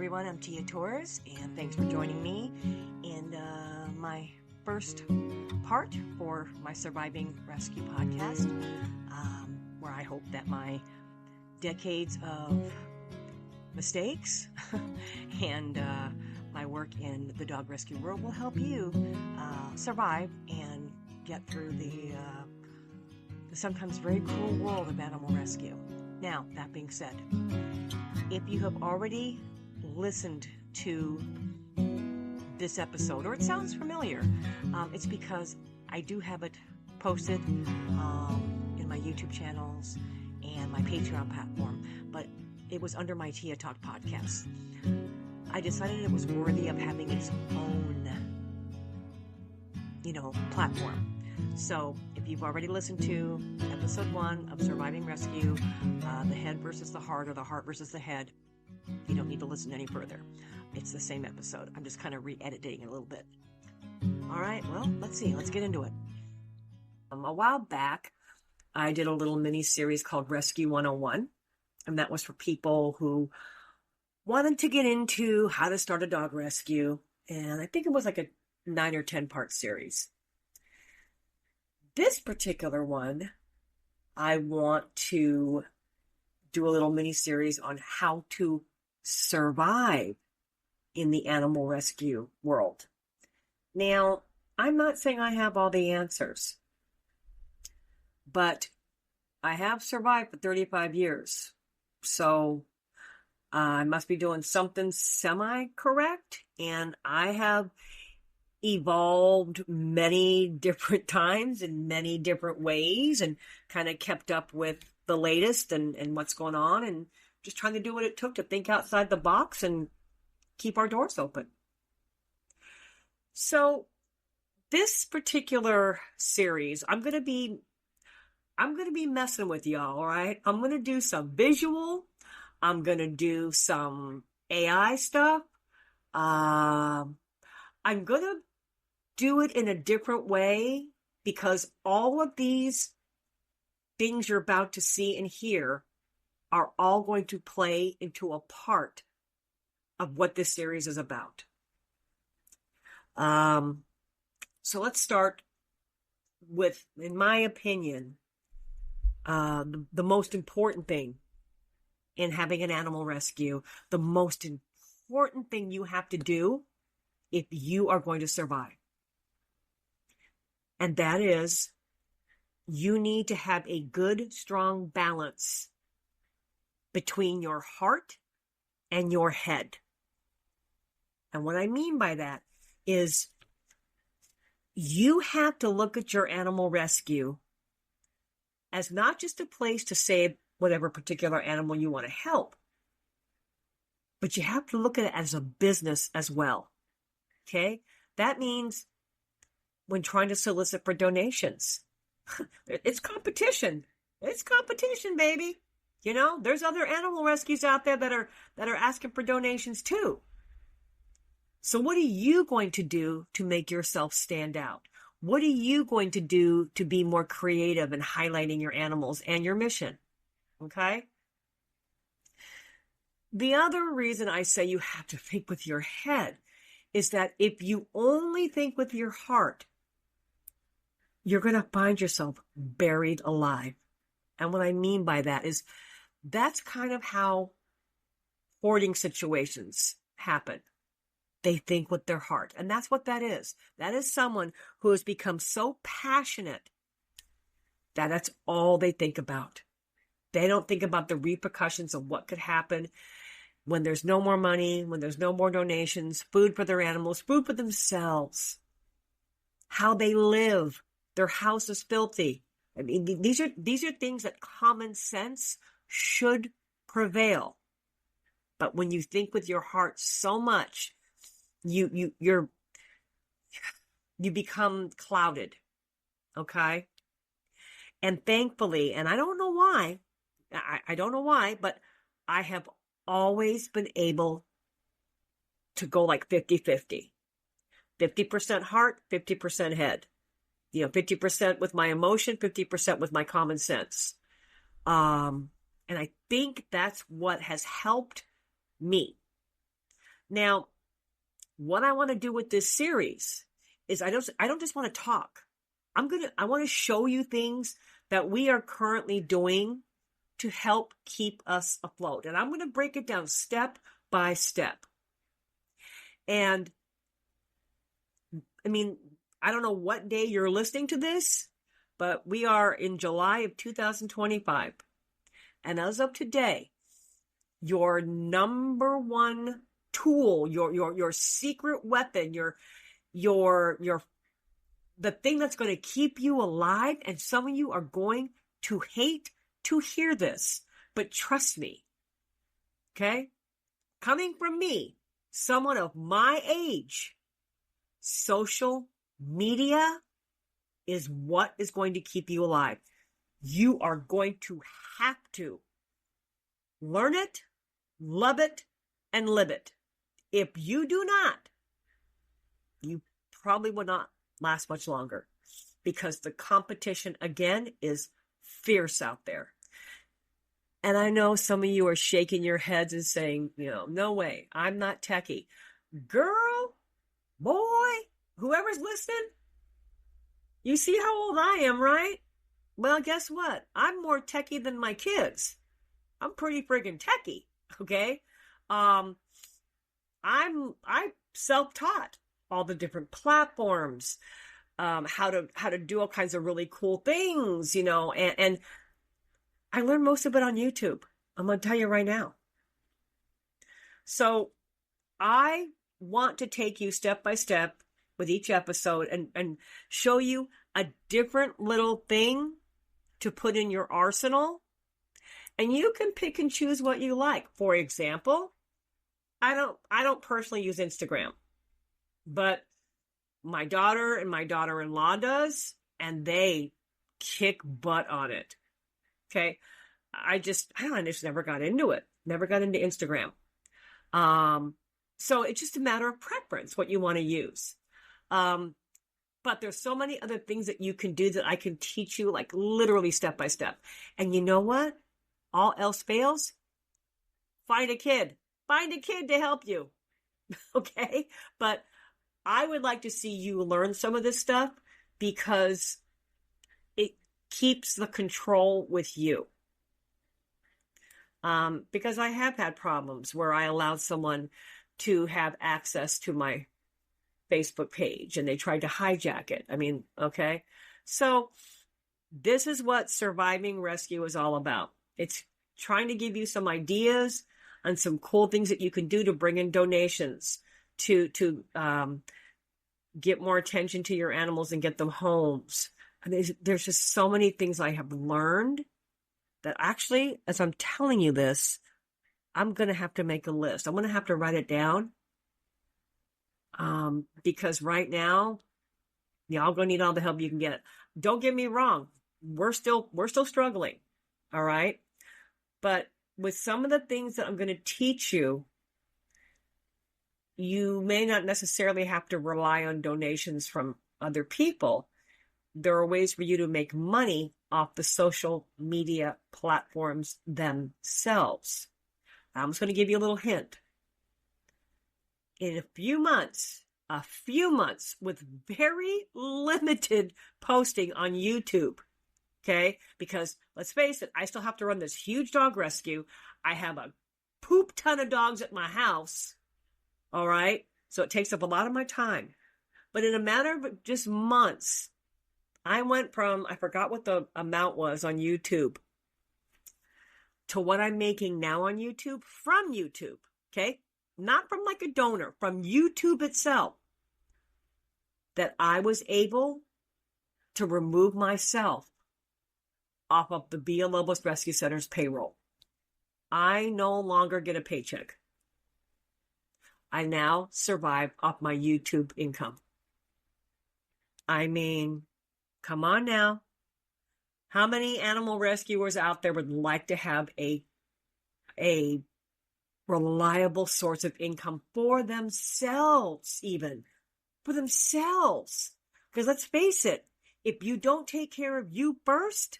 everyone, I'm Tia Torres, and thanks for joining me in my first part for my Surviving Rescue podcast, where I hope that my decades of mistakes and my work in the dog rescue world will help you survive and get through the sometimes very cruel world of animal rescue. Now, that being said, if you have already listened to this episode, or it sounds familiar, it's because I do have it posted in my YouTube channels and my Patreon platform, but it was under my Tia Talk podcast. I decided it was worthy of having its own, platform. So if you've already listened to episode 1 of Surviving Rescue, the head versus the heart, or the heart versus the head, you don't need to listen any further. It's the same episode. I'm just kind of re-editing it a little bit. All right, well, let's get into it. A while back, I did a little mini series called Rescue 101, and that was for people who wanted to get into how to start a dog rescue, and I think it was like a 9 or 10 part series. This particular one, I want to do a little mini series on how to survive in the animal rescue world. Now, I'm not saying I have all the answers, but I have survived for 35 years. So I must be doing something semi-correct, and I have evolved many different times in many different ways and kind of kept up with the latest and what's going on, and just trying to do what it took to think outside the box and keep our doors open. So this particular series, I'm going to be messing with y'all, all right? I'm going to do some visual. I'm going to do some AI stuff. I'm going to do it in a different way because all of these things you're about to see and hear are all going to play into a part of what this series is about. So let's start with, in my opinion, the most important thing in having an animal rescue, the most important thing you have to do if you are going to survive. And that is, you need to have a good, strong balance between your heart and your head. And what I mean by that is you have to look at your animal rescue as not just a place to save whatever particular animal you want to help, but you have to look at it as a business as well. Okay? That means when trying to solicit for donations, it's competition. It's competition, baby. There's other animal rescues out there that are asking for donations too. So what are you going to do to make yourself stand out? What are you going to do to be more creative in highlighting your animals and your mission? Okay? The other reason I say you have to think with your head is that if you only think with your heart, you're going to find yourself buried alive. And what I mean by that is that's kind of how hoarding situations happen. They think with their heart. And that's what that is. That is someone who has become so passionate that that's all they think about. They don't think about the repercussions of what could happen when there's no more money, when there's no more donations, food for their animals, food for themselves, how they live. Their house is filthy. I mean, these are things that common sense should prevail. But when you think with your heart so much, you become clouded. Okay? And thankfully, and I don't know why, but I have always been able to go like 50-50. 50% heart, 50% head. 50% with my emotion, 50% with my common sense. And I think that's what has helped me. Now, what I want to do with this series is I don't just want to talk. I want to show you things that we are currently doing to help keep us afloat. And I'm going to break it down step by step. And I mean, I don't know what day you're listening to this, but we are in July of 2025. And as of today, your number one tool, your secret weapon, the thing that's going to keep you alive, and some of you are going to hate to hear this, but trust me, okay? Coming from me, someone of my age, social media is what is going to keep you alive. You are going to have to learn it, love it, and live it. If you do not, you probably will not last much longer, because the competition, again, is fierce out there. And I know some of you are shaking your heads and saying, no way, I'm not techie. Girl, boy, whoever's listening, you see how old I am, right? Well, guess what? I'm more techie than my kids. I'm pretty friggin' techie, okay? I'm self-taught all the different platforms, how to do all kinds of really cool things, and I learned most of it on YouTube. I'm going to tell you right now. So I want to take you step by step with each episode and show you a different little thing to put in your arsenal. And you can pick and choose what you like. For example, I don't personally use Instagram, but my daughter and my daughter-in-law does, and they kick butt on it. Okay. I just never got into it. Never got into Instagram. So it's just a matter of preference, what you want to use. But there's so many other things that you can do that I can teach you, like literally step by step. And you know what? All else fails, find a kid to help you. Okay. But I would like to see you learn some of this stuff, because it keeps the control with you. Because I have had problems where I allowed someone to have access to my Facebook page and they tried to hijack it. I mean, okay. So this is what Surviving Rescue is all about. It's trying to give you some ideas on some cool things that you can do to bring in donations to get more attention to your animals and get them homes. And there's just so many things I have learned that actually, as I'm telling you this, I'm going to have to make a list. I'm going to have to write it down. Because right now, y'all going to need all the help you can get. Don't get me wrong. We're still struggling. All right. But with some of the things that I'm going to teach you, you may not necessarily have to rely on donations from other people. There are ways for you to make money off the social media platforms themselves. I'm just going to give you a little hint. In a few months with very limited posting on YouTube, okay? Because let's face it, I still have to run this huge dog rescue. I have a poop ton of dogs at my house, all right? So it takes up a lot of my time. But in a matter of just months, I went from, I forgot what the amount was on YouTube, to what I'm making now on YouTube from YouTube, okay? Not from like a donor, from YouTube itself, that I was able to remove myself off of the Villalobos Rescue Center's payroll. I no longer get a paycheck. I now survive off my YouTube income. I mean, come on now. How many animal rescuers out there would like to have a reliable source of income for themselves, even for themselves? Because let's face it, if you don't take care of you first,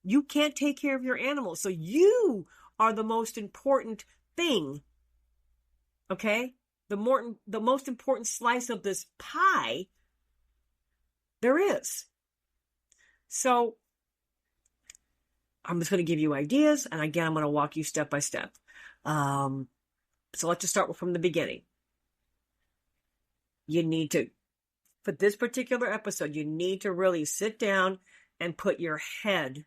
you can't take care of your animals. So you are the most important thing. Okay? the most important slice of this pie there is. So I'm just going to give you ideas, and again, I'm going to walk you step by step. So let's just start from the beginning. You need to, for this particular episode, you need to really sit down and put your head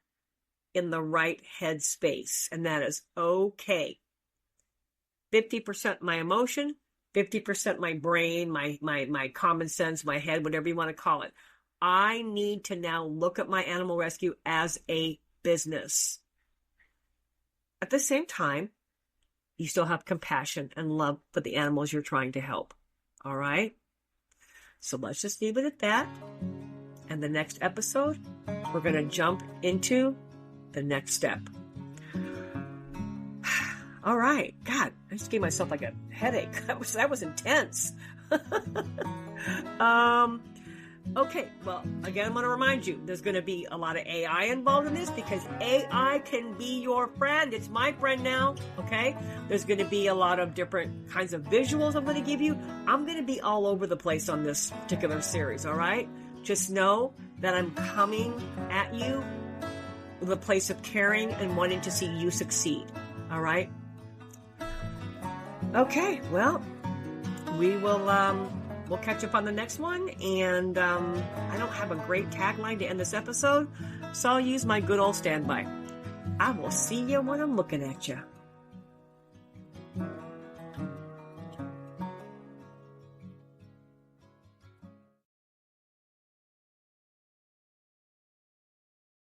in the right head space, and that is okay. 50% my emotion, 50% my brain, my common sense, my head, whatever you want to call it. I need to now look at my animal rescue as a business. At the same time, you still have compassion and love for the animals you're trying to help. All right? So let's just leave it at that. And the next episode, we're going to jump into the next step. All right. God, I just gave myself like a headache. That was intense. Okay, well, again, I'm going to remind you, there's going to be a lot of AI involved in this because AI can be your friend. It's my friend now, okay? There's going to be a lot of different kinds of visuals I'm going to give you. I'm going to be all over the place on this particular series, all right? Just know that I'm coming at you with a place of caring and wanting to see you succeed, all right? Okay, well, we'll catch up on the next one, and I don't have a great tagline to end this episode, so I'll use my good old standby. I will see you when I'm looking at you.